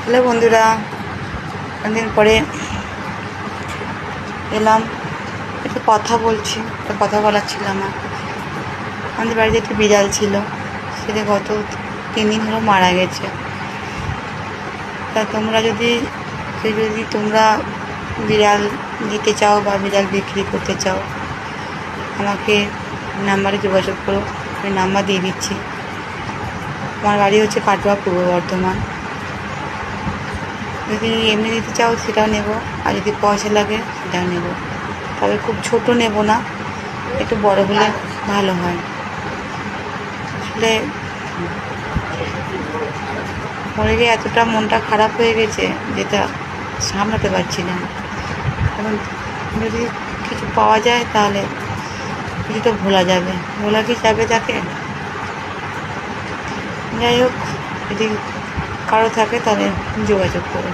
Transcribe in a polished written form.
Hello বন্ধুরা, অনেকদিন পরে এলাম। একটু কথা বলছি, একটা কথা বলার ছিল আমার। আমাদের বাড়িতে একটি বিড়াল ছিল, সেটা গত 3 দিন হলো মারা গেছে। তা তোমরা বিড়াল দিতে চাও বা বিড়াল বিক্রি করতে চাও, আমাকে নাম্বারে যোগাযোগ করো। আমি নাম্বার দিয়ে দিচ্ছি। আমার বাড়ি হচ্ছে কাটোয়া, পূর্ব বর্ধমান। যদি এমনি দিতে চাও সেটাও নেব, আর যদি পয়সা লাগে সেটাও নেব। তবে খুব ছোট নেব না, একটু বড় হলে ভালো হয়। আসলে মরে গিয়ে এতটা মনটা খারাপ হয়ে গেছে যেটা সামলাতে পারছি না। এখন যদি কিছু পাওয়া যায় তাহলে কিছুটা ভোলা কি যাবে তাকে? যাই হোক, যদি কারো থাকে তাহলে যোগাযোগ করো।